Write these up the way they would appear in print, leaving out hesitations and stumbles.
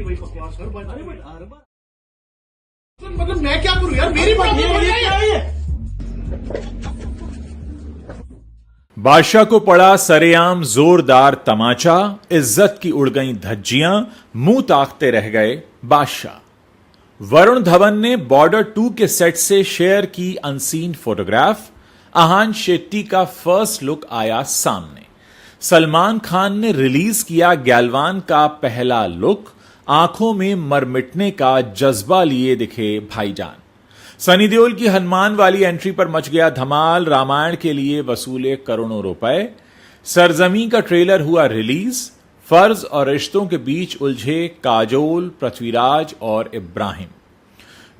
वही बकवास कर। मतलब मैं क्या करूं यार, मेरी प्रॉब्लम हो रही है। बादशाह को पड़ा सरेआम जोरदार तमाचा, इज्जत की उड़ गई धज्जियां, मुंह ताकते रह गए बादशाह। वरुण धवन ने बॉर्डर 2 के सेट से शेयर की अनसीन फोटोग्राफ। आहान शेट्टी का फर्स्ट लुक आया सामने। सलमान खान ने रिलीज किया गैलवान का पहला लुक। आंखों में मरमिटने का जज्बा लिए दिखे भाईजान। सनी देओल की हनुमान वाली एंट्री पर मच गया धमाल। रामायण के लिए वसूले करोड़ों रुपए। सरजमी का ट्रेलर हुआ रिलीज। फर्ज और रिश्तों के बीच उलझे काजोल, पृथ्वीराज और इब्राहिम।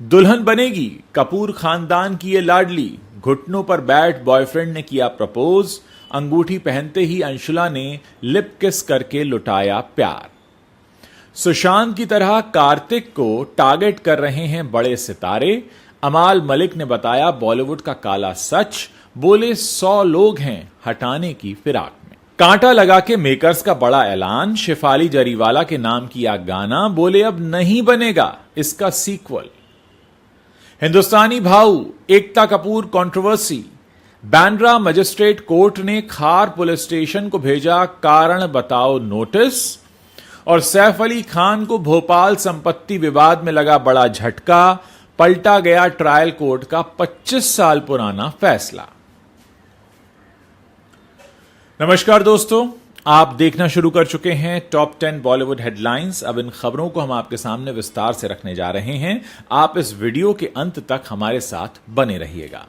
दुल्हन बनेगी कपूर खानदान की ये लाडली। घुटनों पर बैठ बॉयफ्रेंड ने किया प्रपोज। अंगूठी पहनते ही अंशुला ने लिप किस करके लुटाया प्यार। सुशांत की तरह कार्तिक को टारगेट कर रहे हैं बड़े सितारे। अमाल मलिक ने बताया बॉलीवुड का काला सच। बोले 100 लोग हैं हटाने की फिराक में। कांटा लगा के मेकर्स का बड़ा ऐलान। शेफाली जरीवाला के नाम किया गाना। बोले अब नहीं बनेगा इसका sequel. Hindustani Bhau Ekta Kapoor controversy. Bandra magistrate court ने खार पुलिस स्टेशन को भेजा कारण बताओ नोटिस। और सैफ अली खान को भोपाल संपत्ति विवाद में लगा बड़ा झटका। पलटा गया ट्रायल कोर्ट का 25 साल पुराना फैसला। नमस्कार दोस्तों, आप देखना शुरू कर चुके हैं टॉप 10 बॉलीवुड हेडलाइंस। अब इन खबरों को हम आपके सामने विस्तार से रखने जा रहे हैं। आप इस वीडियो के अंत तक हमारे साथ बने रहिएगा।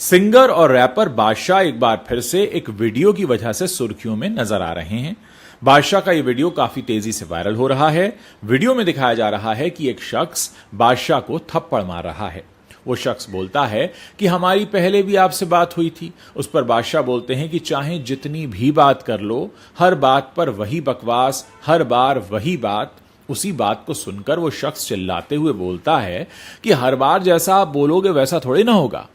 सिंगर और रैपर बादशाह एक बार फिर से एक वीडियो की वजह से सुर्खियों में नजर आ रहे हैं। बादशाह का यह वीडियो काफी तेजी से वायरल हो रहा है। वीडियो में दिखाया जा रहा है कि एक शख्स बादशाह को थप्पड़ मार रहा है। वो शख्स बोलता है कि हमारी पहले भी आपसे बात हुई थी। उस पर बादशाह बोलते हैं कि चाहे जितनी भी बात कर लो, हर बात पर वही बकवास, हर बार वही बात। उसी बात को सुनकर वो शख्स चिल्लाते हुए बोलता है कि हर बार जैसा आप बोलोगे वैसा थोड़ी ना होगा।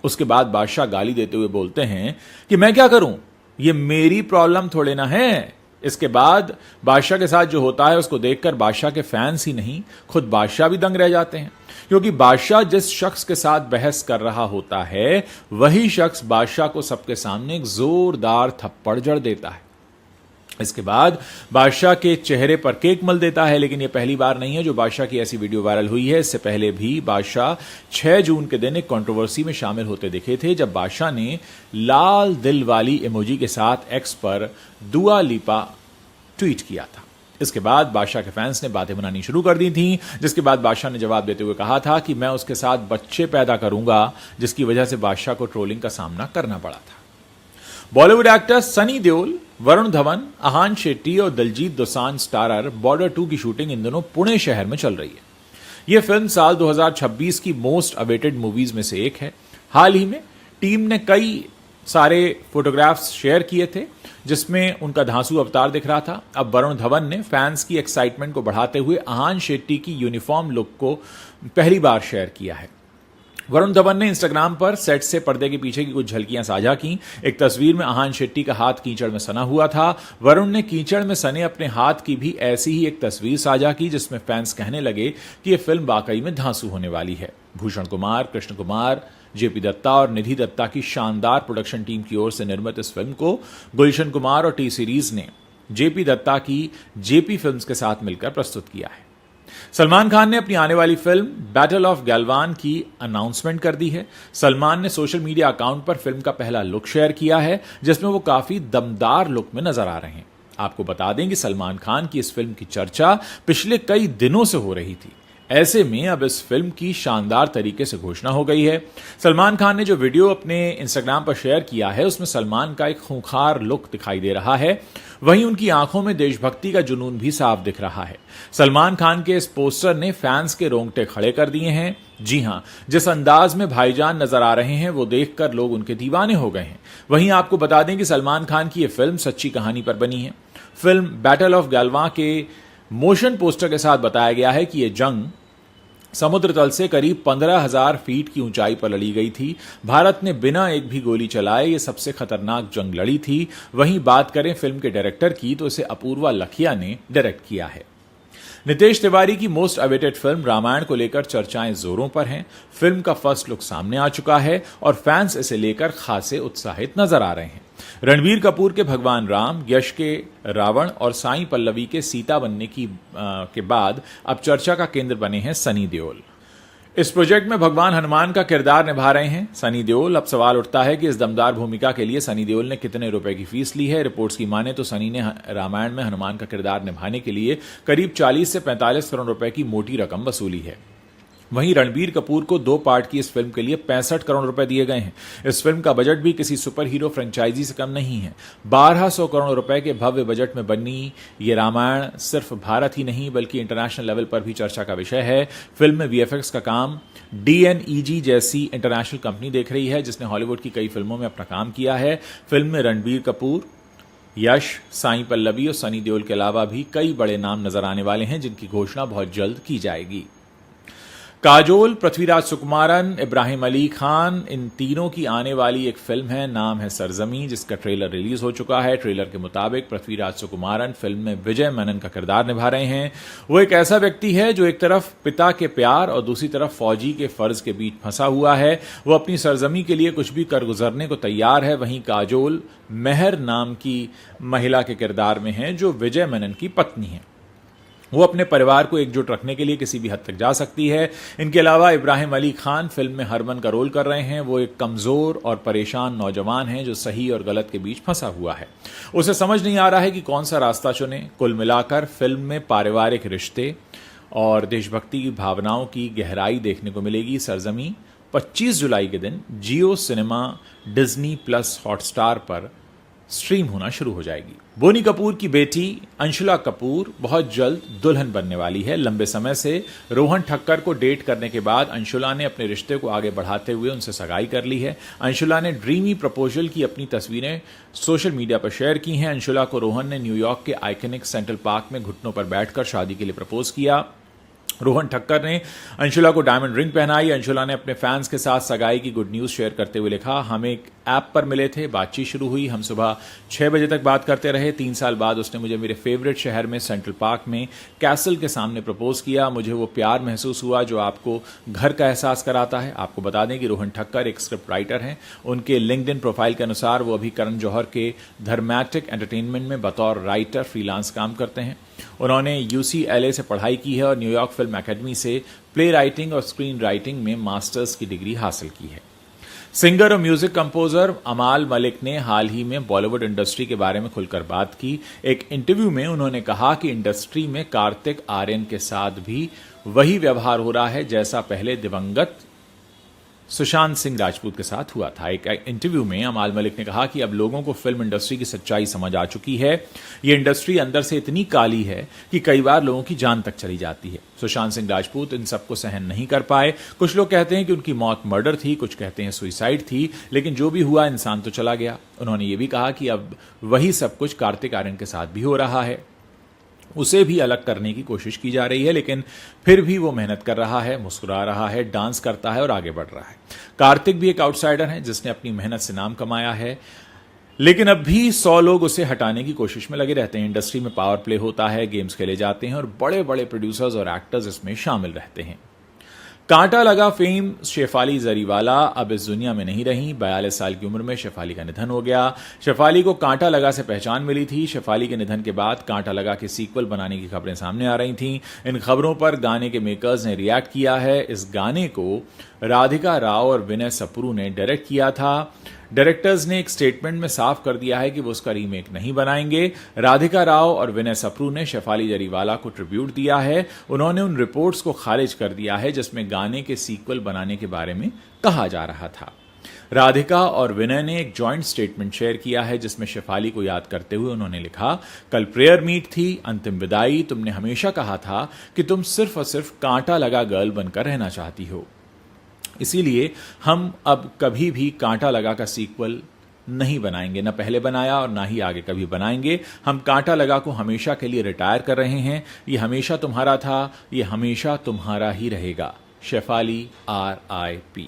उसके बाद बादशाह गाली देते हुए बोलते हैं कि मैं क्या करूं, ये मेरी प्रॉब्लम थोड़े ना है। इसके बाद बादशाह के साथ जो होता है उसको देखकर बादशाह के फैंस ही नहीं, खुद बादशाह भी दंग रह जाते हैं। क्योंकि बादशाह जिस शख्स के साथ बहस कर रहा होता है वही शख्स बादशाह को सबके सामने एक जोरदार थप्पड़ जड़ देता है। इसके बाद बादशाह के चेहरे पर केक मल देता है। लेकिन यह पहली बार नहीं है जो बादशाह की ऐसी वीडियो वायरल हुई है। इससे पहले भी बादशाह 6 जून के दिन एक कंट्रोवर्सी में शामिल होते दिखे थे, जब बादशाह ने लाल दिल वाली इमोजी के साथ एक्स पर दुआ लिपा ट्वीट किया था। इसके बाद बादशाह के फैंस ने बातें बनानी शुरू कर दी थी, जिसके बाद बादशाह ने जवाब देते हुए कहा था कि मैं उसके साथ बच्चे पैदा करूंगा, जिसकी वजह से बादशाह को ट्रोलिंग का सामना करना पड़ा था। बॉलीवुड एक्टर सनी देओल, वरुण धवन, आहान शेट्टी और दिलजीत दोसांझ स्टारर बॉर्डर 2 की शूटिंग इन दिनों पुणे शहर में चल रही है। यह फिल्म साल 2026 की मोस्ट अवेटेड मूवीज में से एक है। हाल ही में टीम ने कई सारे फोटोग्राफ्स शेयर किए थे जिसमें उनका धांसू अवतार दिख रहा था। अब वरुण धवन ने फैंस की एक्साइटमेंट को बढ़ाते हुए आहान शेट्टी की यूनिफॉर्म लुक को पहली बार शेयर किया है। वरुण धवन ने इंस्टाग्राम पर सेट से पर्दे के पीछे की कुछ झलकियां साझा की। एक तस्वीर में आहान शेट्टी का हाथ कीचड़ में सना हुआ था। वरुण ने कीचड़ में सने अपने हाथ की भी ऐसी ही एक तस्वीर साझा की, जिसमें फैंस कहने लगे कि यह फिल्म वाकई में धांसू होने वाली है। भूषण कुमार, कृष्ण कुमार, जेपी दत्ता और निधि दत्ता की शानदार प्रोडक्शन टीम की ओर से निर्मित इस फिल्म को गुलशन कुमार और टी सीरीज ने जेपी दत्ता की जेपी फिल्म्स के साथ मिलकर प्रस्तुत किया है। सलमान खान ने अपनी आने वाली फिल्म बैटल ऑफ गैलवान की अनाउंसमेंट कर दी है। सलमान ने सोशल मीडिया अकाउंट पर फिल्म का पहला लुक शेयर किया है, जिसमें वो काफी दमदार लुक में नजर आ रहे हैं। आपको बता दें कि सलमान खान की इस फिल्म की चर्चा पिछले कई दिनों से हो रही थी। ऐसे में अब इस फिल्म की शानदार तरीके से घोषणा हो गई है। सलमान खान ने जो वीडियो अपने इंस्टाग्राम पर शेयर किया है उसमें सलमान का एक खूंखार लुक दिखाई दे रहा है। वहीं उनकी आंखों में देशभक्ति का जुनून भी साफ दिख रहा है। सलमान खान के इस पोस्टर ने फैंस के रोंगटे खड़े कर दिए हैं। जी हां, जिस अंदाज में भाईजान नजर आ रहे हैं वो देखकर लोग उनके दीवाने हो गए हैं। वहीं आपको बता दें कि सलमान खान की यह फिल्म सच्ची कहानी पर बनी है। फिल्म बैटल ऑफ गैलवान के मोशन पोस्टर के साथ बताया गया है कि यह जंग समुद्र तल से करीब 15,000 फीट की ऊंचाई पर लड़ी गई थी। भारत ने बिना एक भी गोली चलाए ये सबसे खतरनाक जंग लड़ी थी। वहीं बात करें फिल्म के डायरेक्टर की तो इसे अपूर्वा लखिया ने डायरेक्ट किया है। नितेश तिवारी की मोस्ट अवेटेड फिल्म रामायण को लेकर चर्चाएं जोरों पर हैं। फिल्म का फर्स्ट लुक सामने आ चुका है और फैंस इसे लेकर खासे उत्साहित नजर आ रहे हैं। रणबीर कपूर के भगवान राम, यश के रावण और साई पल्लवी के सीता बनने के बाद अब चर्चा का केंद्र बने हैं सनी देओल। इस प्रोजेक्ट में भगवान हनुमान का किरदार निभा रहे हैं सनी देओल। अब सवाल उठता है कि इस दमदार भूमिका के लिए सनी देओल ने कितने रुपए की फीस ली है। रिपोर्ट्स की माने तो सनी ने रामायण में हनुमान का किरदार निभाने के लिए करीब 40 से 45 करोड़ रुपए की मोटी रकम वसूली है। वहीं रणबीर कपूर को 2 पार्ट की इस फिल्म के लिए 65 करोड़ रुपए दिए गए हैं। इस फिल्म का बजट भी किसी सुपर हीरो फ्रेंचाइजी से कम नहीं है। 1200 करोड़ रुपए के भव्य बजट में बनी ये रामायण सिर्फ भारत ही नहीं बल्कि इंटरनेशनल लेवल पर भी चर्चा का विषय है। फिल्म में वीएफएक्स का काम DNEG जैसी इंटरनेशनल कंपनी देख रही है, जिसने हॉलीवुड की कई फिल्मों में अपना काम किया है। फिल्म में रणबीर कपूर, यश, साई पल्लवी और सनी देओल के अलावा भी कई बड़े नाम नजर आने वाले हैं, जिनकी घोषणा बहुत जल्द की जाएगी। काजोल, पृथ्वीराज सुकुमारन, इब्राहिम अली खान, इन तीनों की आने वाली एक फिल्म है, नाम है सरजमी, जिसका ट्रेलर रिलीज हो चुका है। ट्रेलर के मुताबिक पृथ्वीराज सुकुमारन फिल्म में विजय मेनन का किरदार निभा रहे हैं। वो एक ऐसा व्यक्ति है जो एक तरफ पिता के प्यार और दूसरी तरफ फौजी के फर्ज के बीच फंसा हुआ है। वो अपनी सरजमी के लिए कुछ भी कर गुजरने को तैयार है। वहीं काजोल मेहर नाम की महिला के किरदार में है, जो विजय मेनन की पत्नी है। वो अपने परिवार को एकजुट रखने के लिए किसी भी हद तक जा सकती है। इनके अलावा इब्राहिम अली खान फिल्म में हरमन का रोल कर रहे हैं। वो एक कमजोर और परेशान नौजवान है जो सही और गलत के बीच फंसा हुआ है। उसे समझ नहीं आ रहा है कि कौन सा रास्ता चुने। कुल मिलाकर फिल्म में पारिवारिक रिश्ते और देशभक्ति की भावनाओं की गहराई देखने को मिलेगी। सरजमी 25 जुलाई के दिन जियो सिनेमा, डिज्नी प्लस हॉटस्टार पर स्ट्रीम होना शुरू हो जाएगी। बोनी कपूर की बेटी अंशुला कपूर बहुत जल्द दुल्हन बनने वाली है। लंबे समय से रोहन ठक्कर को डेट करने के बाद अंशुला ने अपने रिश्ते को आगे बढ़ाते हुए उनसे सगाई कर ली है। अंशुला ने ड्रीमी प्रपोजल की अपनी तस्वीरें सोशल मीडिया पर शेयर की हैं। अंशुला को रोहन ने न्यूयॉर्क के आइकनिक सेंट्रल पार्क में घुटनों पर बैठकर शादी के लिए प्रपोज किया। रोहन ठक्कर ने अंशुला को डायमंड रिंग पहनाई। अंशुला ने अपने फैंस के साथ सगाई की गुड न्यूज शेयर करते हुए लिखा, हम एक ऐप पर मिले थे, बातचीत शुरू हुई, हम सुबह 6 बजे तक बात करते रहे। 3 साल बाद उसने मुझे मेरे फेवरेट शहर में सेंट्रल पार्क में कैसल के सामने प्रपोज किया। मुझे वो प्यार महसूस हुआ जो आपको घर का एहसास कराता है। आपको बता दें कि रोहन ठक्कर एक स्क्रिप्ट राइटर हैं। उनके लिंक्डइन प्रोफाइल के अनुसार वो अभी करण जौहर के धर्मैटिक एंटरटेनमेंट में बतौर राइटर फ्रीलांस काम करते हैं। उन्होंने UCLA से पढ़ाई की है और न्यूयॉर्क फिल्म एकेडमी से प्ले राइटिंग और स्क्रीन राइटिंग में मास्टर्स की डिग्री हासिल की है। सिंगर और म्यूजिक कंपोजर अमाल मलिक ने हाल ही में बॉलीवुड इंडस्ट्री के बारे में खुलकर बात की। एक इंटरव्यू में उन्होंने कहा कि इंडस्ट्री में कार्तिक आर्यन के साथ भी वही व्यवहार हो रहा है जैसा पहले दिवंगत सुशांत सिंह राजपूत के साथ हुआ था। एक इंटरव्यू में अमाल मलिक ने कहा कि अब लोगों को फिल्म इंडस्ट्री की सच्चाई समझ आ चुकी है। ये इंडस्ट्री अंदर से इतनी काली है कि कई बार लोगों की जान तक चली जाती है। सुशांत सिंह राजपूत इन सबको सहन नहीं कर पाए। कुछ लोग कहते हैं कि उनकी मौत मर्डर थी, कुछ कहते हैं सुसाइड थी, लेकिन जो भी हुआ इंसान तो चला गया। उन्होंने ये भी कहा कि अब वही सब कुछ कार्तिक आर्यन के साथ भी हो रहा है। उसे भी अलग करने की कोशिश की जा रही है, लेकिन फिर भी वो मेहनत कर रहा है, मुस्कुरा रहा है, डांस करता है और आगे बढ़ रहा है। कार्तिक भी एक आउटसाइडर है जिसने अपनी मेहनत से नाम कमाया है, लेकिन अब भी 100 लोग उसे हटाने की कोशिश में लगे रहते हैं। इंडस्ट्री में पावर प्ले होता है, गेम्स खेले जाते हैं और बड़े बड़े प्रोड्यूसर्स और एक्टर्स इसमें शामिल रहते हैं। कांटा लगा फेम शेफाली जरीवाला अब इस दुनिया में नहीं रही। 42 साल की उम्र में शेफाली का निधन हो गया। शेफाली को कांटा लगा से पहचान मिली थी। शेफाली के निधन के बाद कांटा लगा के सीक्वल बनाने की खबरें सामने आ रही थीं। इन खबरों पर गाने के मेकर्स ने रिएक्ट किया है। इस गाने को राधिका राव और विनय सप्रू ने डायरेक्ट किया था। डायरेक्टर्स ने एक स्टेटमेंट में साफ कर दिया है कि वो उसका रीमेक नहीं बनाएंगे। राधिका राव और विनय सप्रू ने शेफाली जरीवाला को ट्रिब्यूट दिया है। उन्होंने उन रिपोर्ट्स को खारिज कर दिया है जिसमें गाने के सीक्वल बनाने के बारे में कहा जा रहा था। राधिका और विनय ने एक जॉइंट स्टेटमेंट शेयर किया है जिसमें शेफाली को याद करते हुए उन्होंने लिखा, कल प्रेयर मीट थी, अंतिम विदाई। तुमने हमेशा कहा था कि तुम सिर्फ और सिर्फ कांटा लगा गर्ल बनकर रहना चाहती हो, इसीलिए हम अब कभी भी कांटा लगा का सीक्वल नहीं बनाएंगे, न पहले बनाया और ना ही आगे कभी बनाएंगे। हम कांटा लगा को हमेशा के लिए रिटायर कर रहे हैं। ये हमेशा तुम्हारा था, ये हमेशा तुम्हारा ही रहेगा। शेफाली RIP।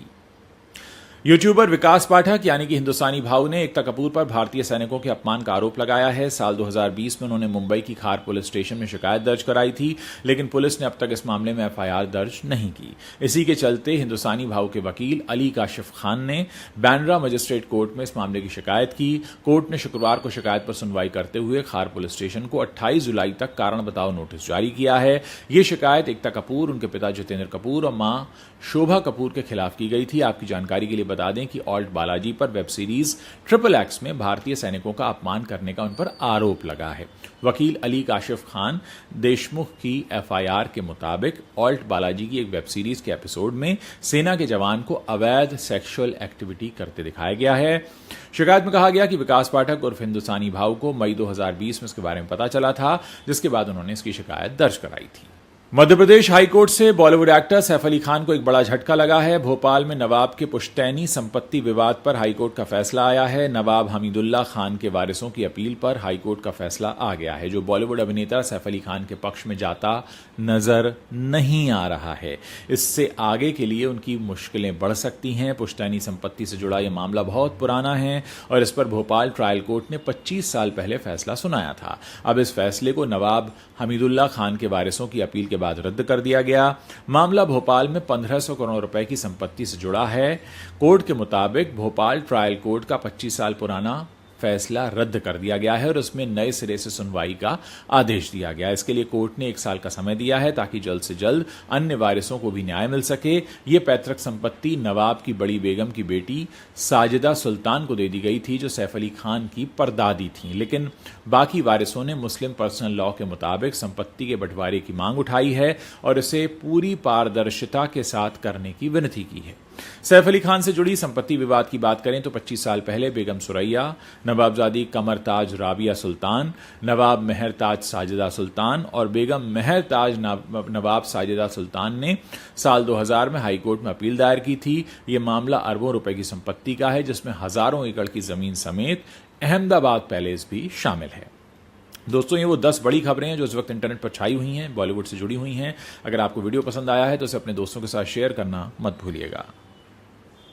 यूट्यूबर विकास पाठक यानी कि हिंदुस्तानी भाऊ ने एकता कपूर पर भारतीय सैनिकों के अपमान का आरोप लगाया है। साल 2020 में उन्होंने मुंबई की खार पुलिस स्टेशन में शिकायत दर्ज कराई थी, लेकिन पुलिस ने अब तक इस मामले में एफआईआर दर्ज नहीं की। इसी के चलते हिंदुस्तानी भाऊ के वकील अली काशिफ खान ने बांद्रा मजिस्ट्रेट कोर्ट में इस मामले की शिकायत की। कोर्ट ने शुक्रवार को शिकायत पर सुनवाई करते हुए खार पुलिस स्टेशन को 28 जुलाई तक कारण बताओ नोटिस जारी किया है। ये शिकायत एकता कपूर, उनके पिता जितेंद्र कपूर और मां शोभा कपूर के खिलाफ की गई थी। आपकी जानकारी के लिए बता दें कि ऑल्ट बालाजी पर वेब सीरीज ट्रिपल एक्स में भारतीय सैनिकों का अपमान करने का उन पर आरोप लगा है। वकील अली काशिफ खान देशमुख की एफआईआर के मुताबिक ऑल्ट बालाजी की एक वेब सीरीज के एपिसोड में सेना के जवान को अवैध सेक्सुअल एक्टिविटी करते दिखाया गया है। शिकायत में कहा गया कि विकास पाठक उर्फ हिंदुस्तानी भाऊ को मई 2020 में इसके बारे में पता चला था, जिसके बाद उन्होंने इसकी शिकायत दर्ज कराई थी। मध्य प्रदेश हाईकोर्ट से बॉलीवुड एक्टर सैफ अली खान को एक बड़ा झटका लगा है। भोपाल में नवाब के पुश्तैनी संपत्ति विवाद पर हाईकोर्ट का फैसला आया है। नवाब हमीदुल्ला खान के वारिसों की अपील पर हाईकोर्ट का फैसला आ गया है, जो बॉलीवुड अभिनेता सैफ अली खान के पक्ष में जाता नजर नहीं आ रहा है। इससे आगे के लिए उनकी मुश्किलें बढ़ सकती हैं। पुश्तैनी संपत्ति से जुड़ा यह मामला बहुत पुराना है और इस पर भोपाल ट्रायल कोर्ट ने 25 साल पहले फैसला सुनाया था। अब इस फैसले को नवाब हमीदुल्ला खान के वारिसों की अपील के बाद रद्द कर दिया गया। मामला भोपाल में 1500 करोड़ रुपए की संपत्ति से जुड़ा है। कोर्ट के मुताबिक भोपाल ट्रायल कोर्ट का 25 साल पुराना फैसला रद्द कर दिया गया है और उसमें नए सिरे से सुनवाई का आदेश दिया गया। इसके लिए कोर्ट ने 1 साल का समय दिया है ताकि जल्द से जल्द अन्य वारिसों को भी न्याय मिल सके। ये पैतृक संपत्ति नवाब की बड़ी बेगम की बेटी साजिदा सुल्तान को दे दी गई थी, जो सैफ अली खान की परदादी थी, लेकिन बाकी वारिसों ने मुस्लिम पर्सनल लॉ के मुताबिक संपत्ति के बंटवारे की मांग उठाई है और इसे पूरी पारदर्शिता के साथ करने की विनती की है। सैफ अली खान से जुड़ी संपत्ति विवाद की बात करें तो 25 साल पहले बेगम सुरैया, नवाबजादी कमरताज राबिया सुल्तान, नवाब मेहरताज साजिदा सुल्तान और बेगम मेहरताज नवाब साजिदा सुल्तान ने साल 2000 में हाईकोर्ट में अपील दायर की थी। ये मामला अरबों रुपए की संपत्ति का है, जिसमें हजारों एकड़ की जमीन समेत अहमदाबाद पैलेस भी शामिल है। दोस्तों, ये वो 10 बड़ी खबरें हैं जो इस वक्त इंटरनेट पर छाई हुई हैं, बॉलीवुड से जुड़ी हुई हैं। अगर आपको वीडियो पसंद आया है तो इसे अपने दोस्तों के साथ शेयर करना मत भूलिएगा।